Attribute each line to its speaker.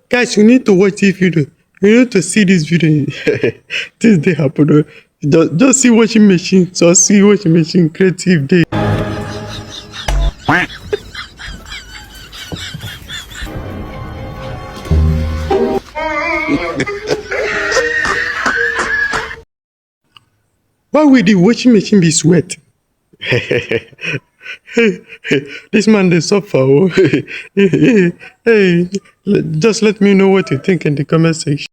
Speaker 1: Guys, you need to watch this video. You need to see this video. This day happen. Just see washing machine. So see washing machine creative day. Why would the washing machine be sweat? This man they suffer. Oh. Hey, just let me know what you think in the comment section.